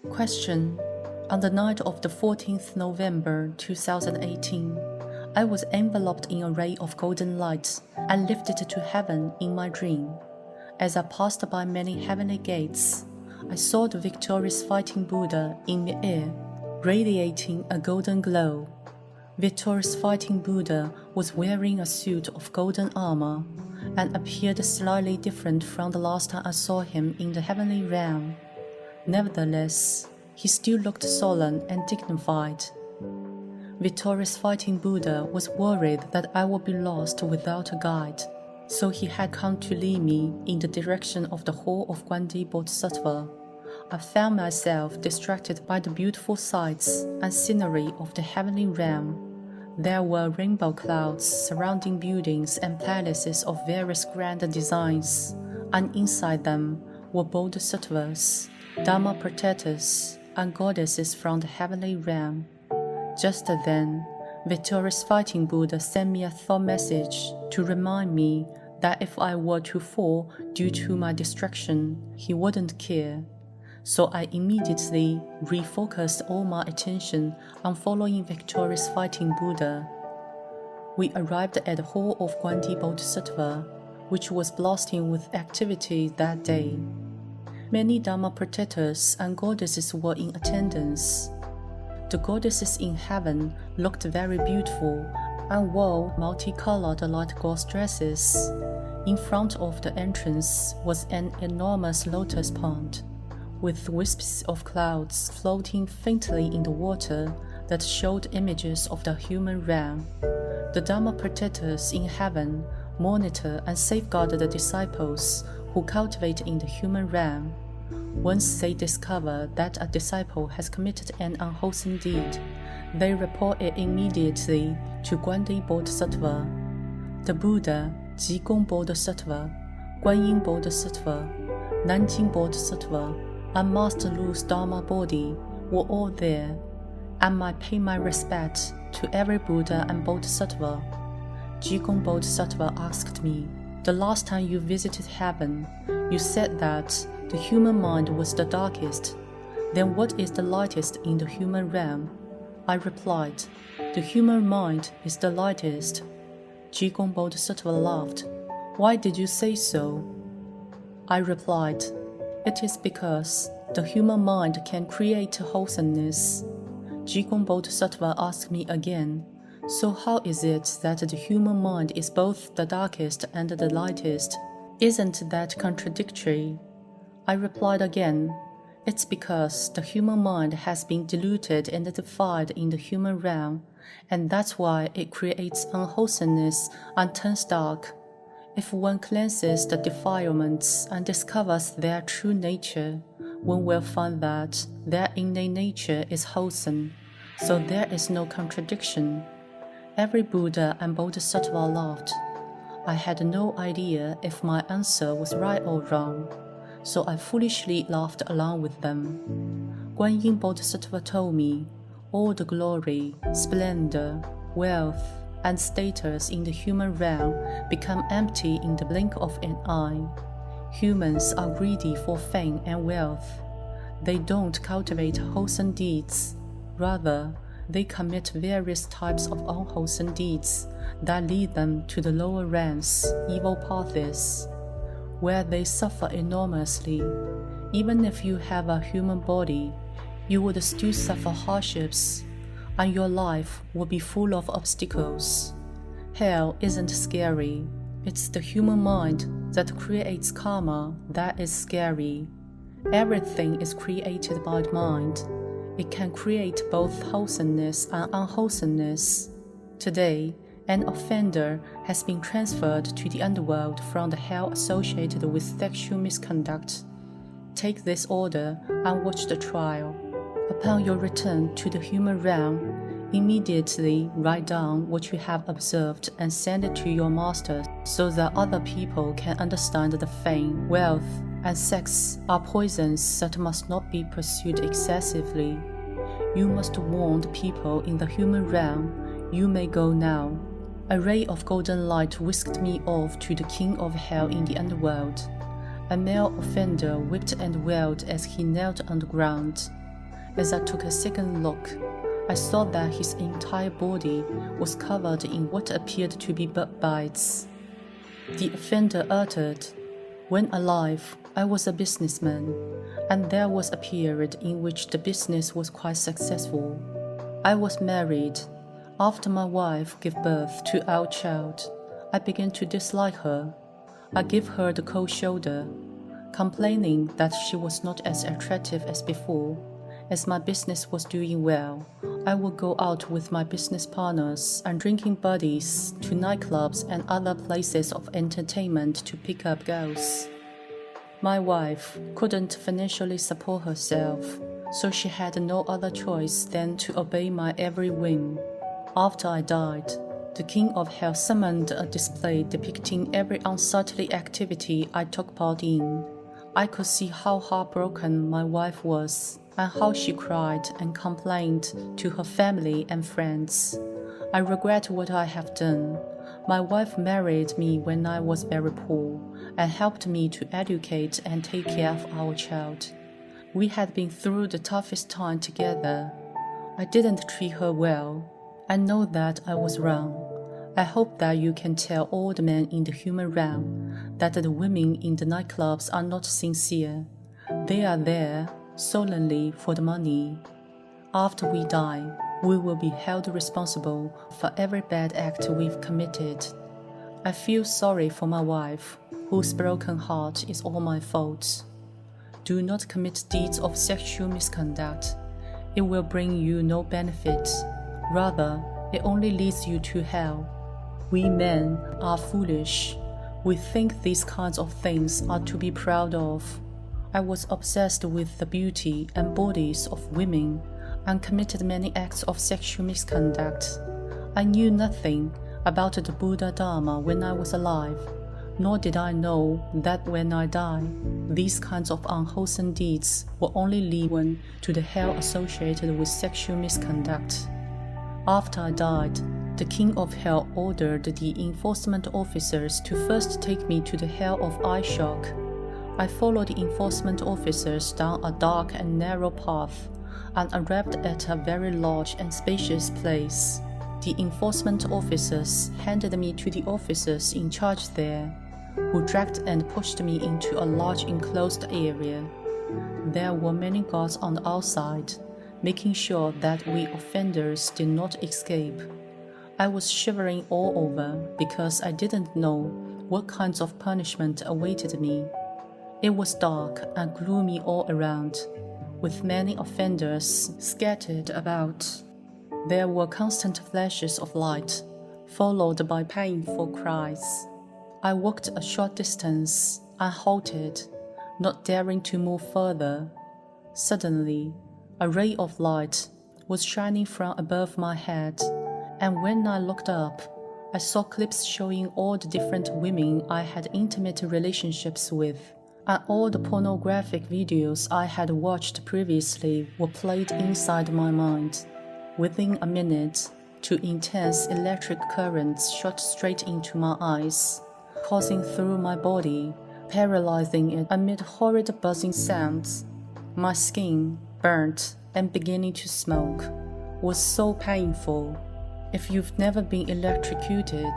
Question. On the night of the 14th November 2018, I was enveloped in a ray of golden light and lifted to heaven in my dream. As I passed by many heavenly gates, I saw the victorious fighting Buddha in mid-air, radiating a golden glow. Victorious fighting Buddha was wearing a suit of golden armor and appeared slightly different from the last time I saw him in the heavenly realm. Nevertheless, he still looked solemn and dignified. Victorious fighting Buddha was worried that I would be lost without a guide, so he had come to lead me in the direction of the hall of Guanyinpusa. I found myself distracted by the beautiful sights and scenery of the heavenly realm. There were rainbow clouds surrounding buildings and palaces of various grand designs, and inside them were Bodhisattvas, Dharma protectors, and goddesses from the heavenly realm. Just then, victorious fighting Buddha sent me a thought message to remind me that if I were to fall due to my distraction, he wouldn't care. So I immediately refocused all my attention on following victorious fighting Buddha. We arrived at the hall of Guanyinpusa, which was blasting with activity that day. Many Dharma protectors and goddesses were in attendance. The goddesses in heaven looked very beautiful and wore multicolored light gauze dresses. In front of the entrance was an enormous lotus pond, with wisps of clouds floating faintly in the water that showed images of the human realm. The Dharma protectors in heaven monitor and safeguard the disciples who cultivate in the human realm. Once they discover that a disciple has committed an unwholesome deed, they report it immediately to Guanyinpusa. The Buddha, Jigong Bodhisattva, Guanyin Bodhisattva, Nanjing Bodhisattva, and Masterlu's Dharma body were all there, and I pay my respect to every Buddha and Bodhisattva. Jigong Bodhisattva asked me, "The last time you visited heaven, you said that the human mind was the darkest. Then what is the lightest in the human realm?" I replied, "The human mind is the lightest." Jigong Bodhisattva laughed. "Why did you say so?" I replied, "It is because the human mind can create wholesomeness." Jigong Bodhisattva asked me again, "So how is it that the human mind is both the darkest and the lightest? Isn't that contradictory?" I replied again, "It's because the human mind has been diluted and defiled in the human realm, and that's why it creates unwholesomeness and turns dark. If one cleanses the defilements and discovers their true nature, one will find that their innate nature is wholesome, so there is no contradiction." Every Buddha and Bodhisattva laughed. I had no idea if my answer was right or wrong, so I foolishly laughed along with them. Guanyin Bodhisattva told me, "All the glory, splendor, wealth, and status in the human realm become empty in the blink of an eye. Humans are greedy for fame and wealth. They don't cultivate wholesome deeds. Rather, they commit various types of unwholesome deeds that lead them to the lower realms, evil paths, where they suffer enormously. Even if you have a human body, you would still suffer hardships, and your life will be full of obstacles. Hell isn't scary. It's the human mind that creates karma that is scary. Everything is created by the mind. It can create both wholesomeness and unwholesomeness. Today, an offender has been transferred to the underworld from the hell associated with sexual misconduct. Take this order and watch the trial. Upon your return to the human realm, immediately write down what you have observed and send it to your master so that other people can understand that fame, wealth, and sex are poisons that must not be pursued excessively. You must warn the people in the human realm. You may go now." A ray of golden light whisked me off to the king of hell in the underworld. A male offender wept and wailed as he knelt on the ground. As I took a second look, I saw that his entire body was covered in what appeared to be bug bites. The offender uttered, "When alive, I was a businessman, and there was a period in which the business was quite successful. I was married. After my wife gave birth to our child, I began to dislike her. I gave her the cold shoulder, complaining that she was not as attractive as before. As my business was doing well, I would go out with my business partners and drinking buddies to nightclubs and other places of entertainment to pick up girls. My wife couldn't financially support herself, so she had no other choice than to obey my every whim. After I died, the king of hell summoned a display depicting every unsightly activity I took part in. I could see how heartbroken my wife was, and how she cried and complained to her family and friends. I regret what I have done. My wife married me when I was very poor, and helped me to educate and take care of our child. We had been through the toughest time together. I didn't treat her well. I know that I was wrong. I hope that you can tell all the men in the human realm that the women in the nightclubs are not sincere. They are there solely for the money. After we die, we will be held responsible for every bad act we've committed. I feel sorry for my wife, whose broken heart is all my fault. Do not commit deeds of sexual misconduct. It will bring you no benefit. Rather, it only leads you to hell. We men are foolish. We think these kinds of things are to be proud of. I was obsessed with the beauty and bodies of women and committed many acts of sexual misconduct. I knew nothing about the Buddha Dharma when I was alive, nor did I know that when I die, these kinds of unwholesome deeds will only lead one to the hell associated with sexual misconduct. After I died, the king of hell ordered the enforcement officers to first take me to the hell of eyeshock. I followed the enforcement officers down a dark and narrow path and arrived at a very large and spacious place. The enforcement officers handed me to the officers in charge there, who dragged and pushed me into a large enclosed area. There were many guards on the outside, making sure that we offenders did not escape. I was shivering all over because I didn't know what kinds of punishment awaited me. It was dark and gloomy all around, with many offenders scattered about. There were constant flashes of light, followed by painful cries. I walked a short distance and halted, not daring to move further. Suddenly, a ray of light was shining from above my head, and when I looked up, I saw clips showing all the different women I had intimate relationships with, and all the pornographic videos I had watched previously were played inside my mind. Within a minute, two intense electric currents shot straight into my eyes, coursing through my body, paralyzing it amid horrid buzzing sounds. My skin, burnt and beginning to smoke, was so painful. If you've never been electrocuted,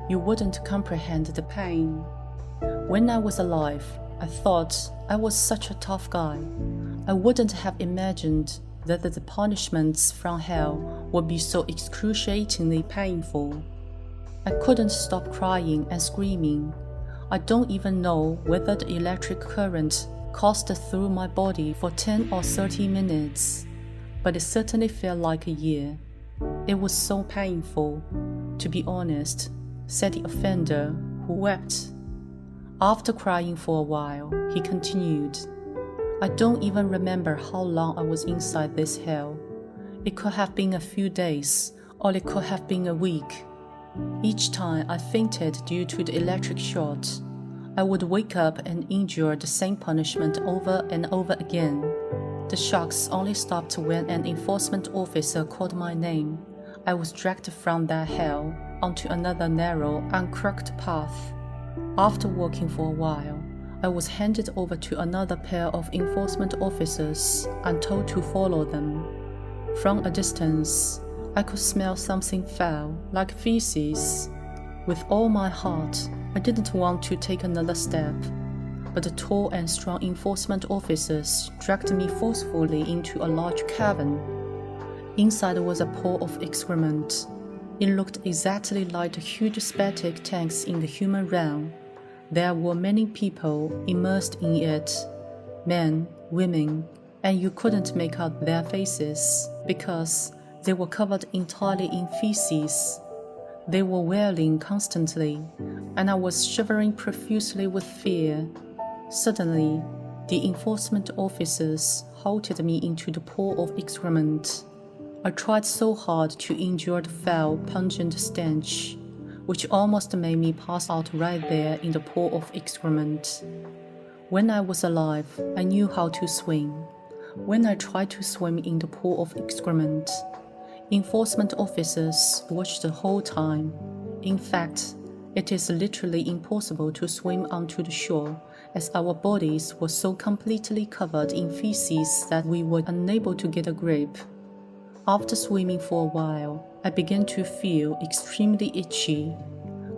you wouldn't comprehend the pain. When I was alive, I thought I was such a tough guy. I wouldn't have imagined that the punishments from hell would be so excruciatingly painful. I couldn't stop crying and screaming. I don't even know whether the electric current coursed through my body for 10 or 30 minutes, but it certainly felt like a year. It was so painful, to be honest, said the offender, who wept. After crying for a while, he continued, I don't even remember how long I was inside this hell. It could have been a few days, or it could have been a week. Each time I fainted due to the electric shot, I would wake up and endure the same punishment over and over again. The shocks only stopped when an enforcement officer called my name. I was dragged from that hell onto another narrow and crooked path. After walking for a while, I was handed over to another pair of enforcement officers and told to follow them. From a distance, I could smell something foul, like feces. With all my heart, I didn't want to take another step, but the tall and strong enforcement officers dragged me forcefully into a large cavern. Inside was a pool of excrement. It looked exactly like the huge septic tanks in the human realm. There were many people immersed in it, men, women, and you couldn't make out their faces because they were covered entirely in feces. They were wailing constantly, and I was shivering profusely with fear. Suddenly, the enforcement officers halted me into the pool of excrement. I tried so hard to endure the foul, pungent stench, which almost made me pass out right there in the pool of excrement. When I was alive, I knew how to swim. When I tried to swim in the pool of excrement, enforcement officers watched the whole time. In fact, it is literally impossible to swim onto the shore, as our bodies were so completely covered in feces that we were unable to get a grip. After swimming for a while, I began to feel extremely itchy.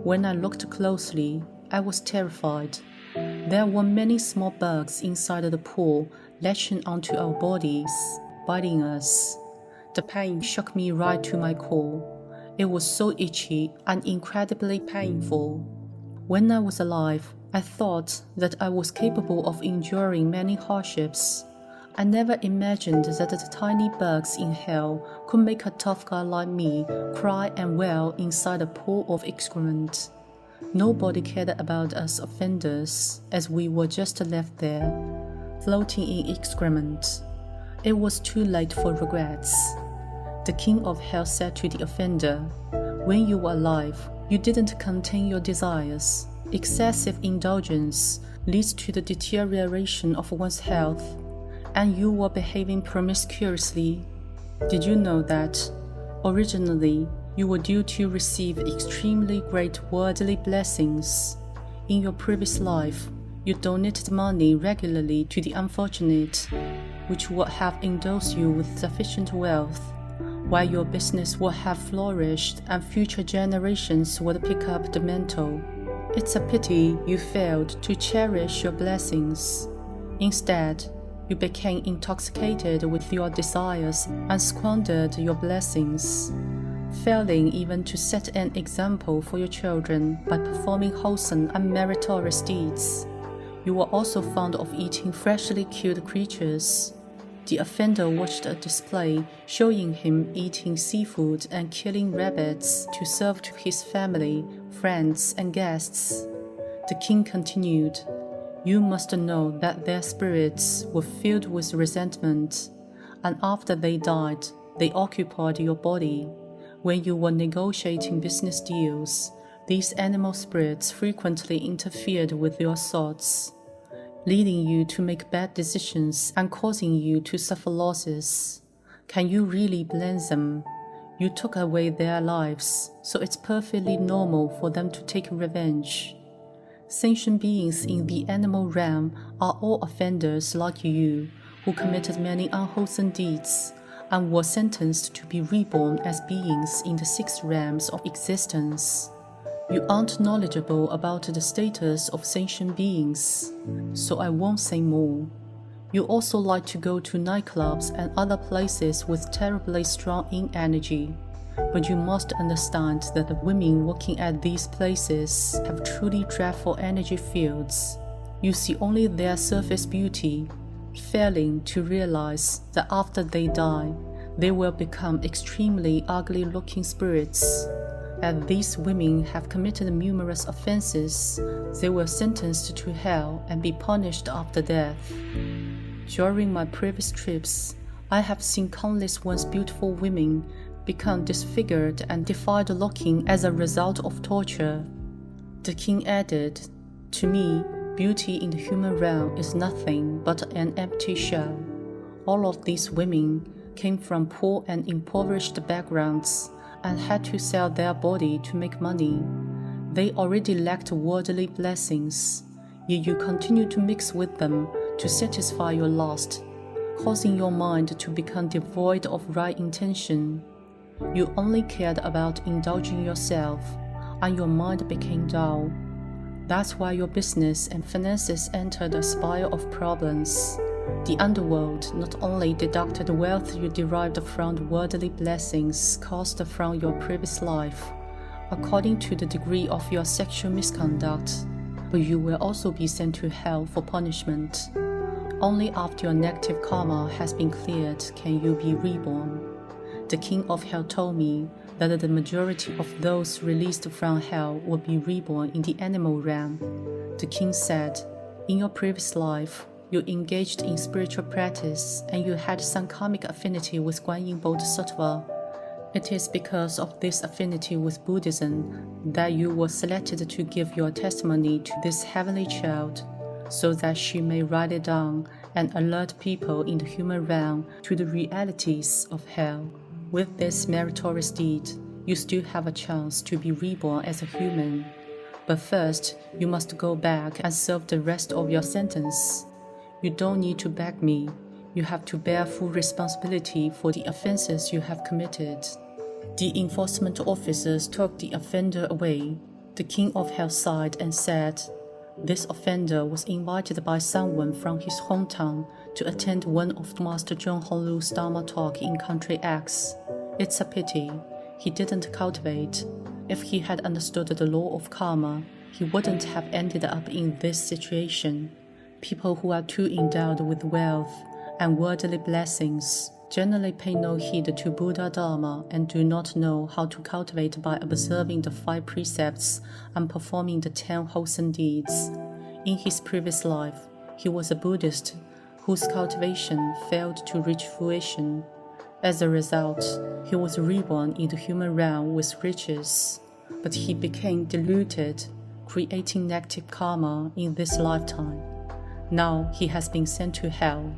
When I looked closely, I was terrified. There were many small bugs inside the pool, latching onto our bodies, biting us. The pain shook me right to my core. It was so itchy and incredibly painful. When I was alive, I thought that I was capable of enduring many hardships. I never imagined that the tiny bugs in hell could make a tough guy like me cry and wail inside a pool of excrement. Nobody cared about us offenders, as we were just left there, floating in excrement. It was too late for regrets. The king of hell said to the offender, "When you were alive, you didn't contain your desires. Excessive indulgence leads to the deterioration of one's health, and you were behaving promiscuously. Did you know that, originally, you were due to receive extremely great worldly blessings? In your previous life, you donated money regularly to the unfortunate, which would have endowed you with sufficient wealth, while your business would have flourished and future generations would pick up the mantle. It's a pity you failed to cherish your blessings. Instead, you became intoxicated with your desires and squandered your blessings, failing even to set an example for your children by performing wholesome and meritorious deeds. You were also fond of eating freshly killed creatures. The offender watched a display showing him eating seafood and killing rabbits to serve to his family, friends, and guests. The king continued, "You must know that their spirits were filled with resentment, and after they died, they occupied your body. When you were negotiating business deals, these animal spirits frequently interfered with your thoughts, leading you to make bad decisions and causing you to suffer losses. Can you really blame them? You took away their lives, so it's perfectly normal for them to take revenge. Sentient beings in the animal realm are all offenders like you, who committed many unwholesome deeds and were sentenced to be reborn as beings in the 6 realms of existence. You aren't knowledgeable about the status of sentient beings, so I won't say more. You also like to go to nightclubs and other places with terribly strong yin energy. But you must understand that the women working at these places have truly dreadful energy fields. You see only their surface beauty, failing to realize that after they die, they will become extremely ugly-looking spirits. As these women have committed numerous offenses, they were sentenced to hell and be punished after death. During my previous trips, I have seen countless once beautiful women become disfigured and defied looking as a result of torture." The king added, "To me, beauty in the human realm is nothing but an empty shell. All of these women came from poor and impoverished backgrounds and had to sell their body to make money. They already lacked worldly blessings, yet you continue to mix with them to satisfy your lust, causing your mind to become devoid of right intention. You only cared about indulging yourself, and your mind became dull. That's why your business and finances entered a spiral of problems. The underworld not only deducted the wealth you derived from the worldly blessings caused from your previous life, according to the degree of your sexual misconduct, but you will also be sent to hell for punishment. Only after your negative karma has been cleared can you be reborn. The king of hell told me that the majority of those released from hell will be reborn in the animal realm. The king said, in your previous life, you engaged in spiritual practice and you had some karmic affinity with Bodhisattva. It is because of this affinity with Buddhism that you were selected to give your testimony to this heavenly child, so that she may write it down and alert people in the human realm to the realities of hell. With this meritorious deed, you still have a chance to be reborn as a human. But first, you must go back and serve the rest of your sentence. You don't need to beg me. You have to bear full responsibility for the offenses you have committed. The enforcement officers took the offender away. The king of hell sighed and said, this offender was invited by someone from his hometown to attend one of Master Jun Hong Lu's Dharma talk in country X. It's a pity he didn't cultivate. If he had understood the law of karma, he wouldn't have ended up in this situation. People who are too endowed with wealth and worldly blessings generally pay no heed to Buddha Dharma and do not know how to cultivate by observing the 5 precepts and performing the 10 wholesome deeds. In his previous life, he was a Buddhist whose cultivation failed to reach fruition. As a result, he was reborn in the human realm with riches, but he became deluded, creating negative karma in this lifetime. Now he has been sent to hell.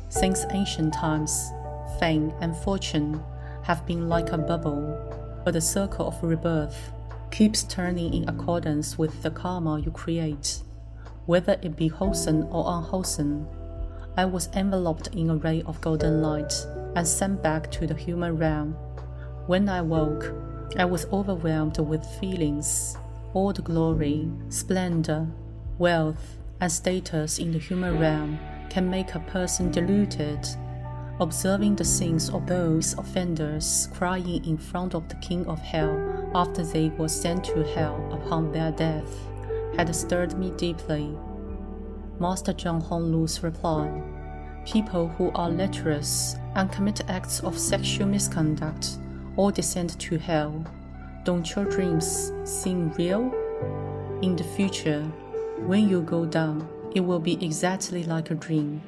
Since ancient times, fame and fortune have been like a bubble, but the circle of rebirth keeps turning in accordance with the karma you create, whether it be wholesome or unwholesome. I was enveloped in a ray of golden light and sent back to the human realm. When I woke, I was overwhelmed with feelings. All the glory, splendor, wealth, and status in the human realm can make a person deluded. Observing the scenes of those offenders crying in front of the king of hell after they were sent to hell upon their death had stirred me deeply. Master Jun Hong Lu's reply: people who are lecherous and commit acts of sexual misconduct all descend to hell. Don't your dreams seem real? In the future, when you go down, it will be exactly like a dream.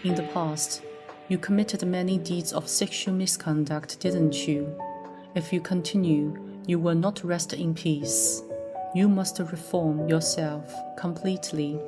In the past, you committed many deeds of sexual misconduct, didn't you? If you continue, you will not rest in peace. You must reform yourself completely